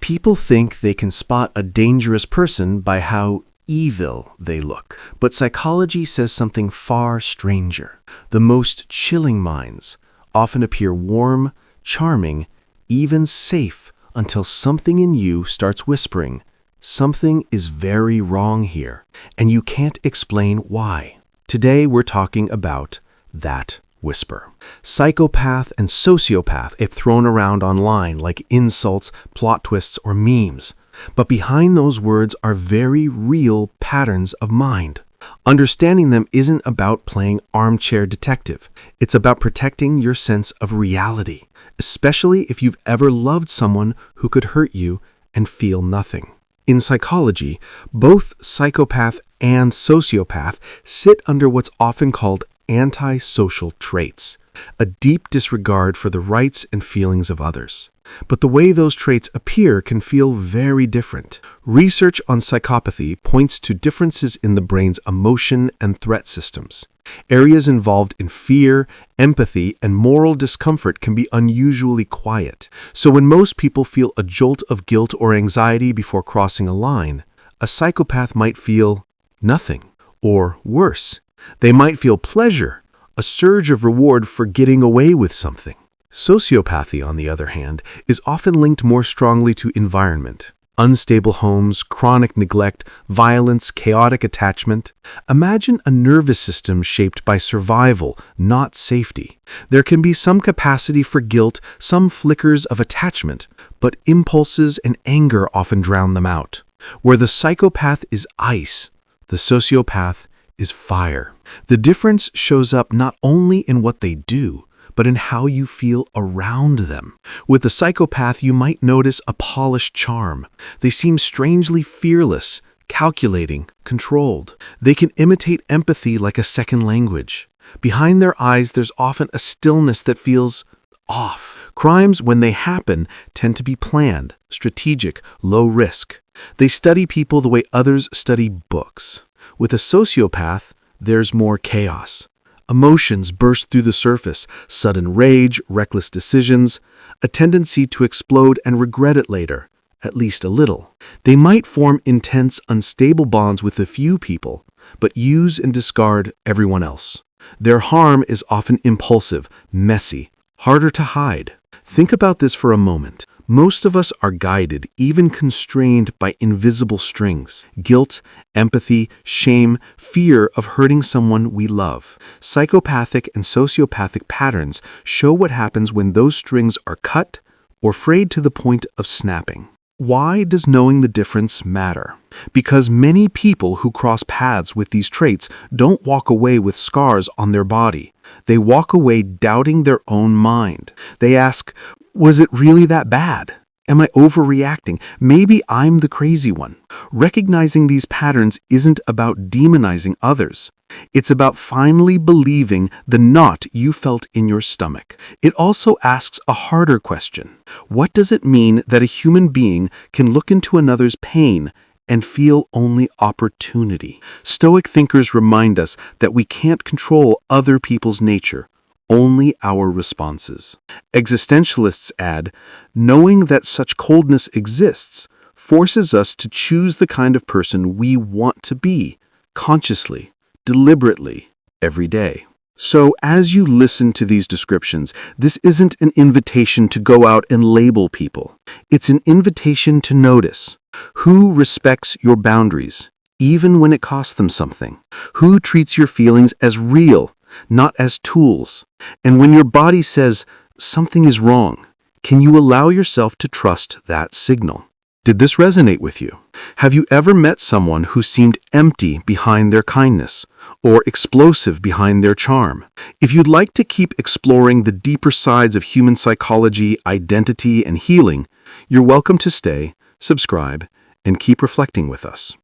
People think they can spot a dangerous person by how evil they look. But psychology says something far stranger. The most chilling minds often appear warm, charming, even safe until something in you starts whispering, something is very wrong here, and you can't explain why. Today we're talking about that whisper. Psychopath and sociopath get thrown around online like insults, plot twists, or memes. But behind those words are very real patterns of mind. Understanding them isn't about playing armchair detective. It's about protecting your sense of reality, especially if you've ever loved someone who could hurt you and feel nothing. In psychology, both psychopath and sociopath sit under what's often called antisocial traits, a deep disregard for the rights and feelings of others. But the way those traits appear can feel very different. Research on psychopathy points to differences in the brain's emotion and threat systems. Areas involved in fear, empathy, and moral discomfort can be unusually quiet. So when most people feel a jolt of guilt or anxiety before crossing a line, a psychopath might feel nothing, or worse, they might feel pleasure, a surge of reward for getting away with something. Sociopathy, on the other hand, is often linked more strongly to environment. Unstable homes, chronic neglect, violence, chaotic attachment. Imagine a nervous system shaped by survival, not safety. There can be some capacity for guilt, some flickers of attachment, but impulses and anger often drown them out. Where the psychopath is ice, the sociopath is fire. The difference shows up not only in what they do, but in how you feel around them. With the psychopath, you might notice a polished charm. They seem strangely fearless, calculating, controlled. They can imitate empathy like a second language. Behind their eyes, there's often a stillness that feels off. Crimes, when they happen, tend to be planned, strategic, low risk. They study people the way others study books. With a sociopath, there's more chaos. Emotions burst through the surface, sudden rage, reckless decisions, a tendency to explode and regret it later, at least a little. They might form intense, unstable bonds with a few people, but use and discard everyone else. Their harm is often impulsive, messy, harder to hide. Think about this for a moment. Most of us are guided, even constrained by invisible strings. Guilt, empathy, shame, fear of hurting someone we love. Psychopathic and sociopathic patterns show what happens when those strings are cut or frayed to the point of snapping. Why does knowing the difference matter? Because many people who cross paths with these traits don't walk away with scars on their body. They walk away doubting their own mind. They ask, was it really that bad? Am I overreacting? Maybe I'm the crazy one. Recognizing these patterns isn't about demonizing others. It's about finally believing the knot you felt in your stomach. It also asks a harder question. What does it mean that a human being can look into another's pain and feel only opportunity? Stoic thinkers remind us that we can't control other people's nature, only our responses. Existentialists add, knowing that such coldness exists forces us to choose the kind of person we want to be, consciously, deliberately, every day. So as you listen to these descriptions, this isn't an invitation to go out and label people. It's an invitation to notice who respects your boundaries, even when it costs them something, who treats your feelings as real, not as tools. And when your body says something is wrong, can you allow yourself to trust that signal? Did this resonate with you? Have you ever met someone who seemed empty behind their kindness or explosive behind their charm? If you'd like to keep exploring the deeper sides of human psychology, identity, and healing, you're welcome to stay, subscribe, and keep reflecting with us.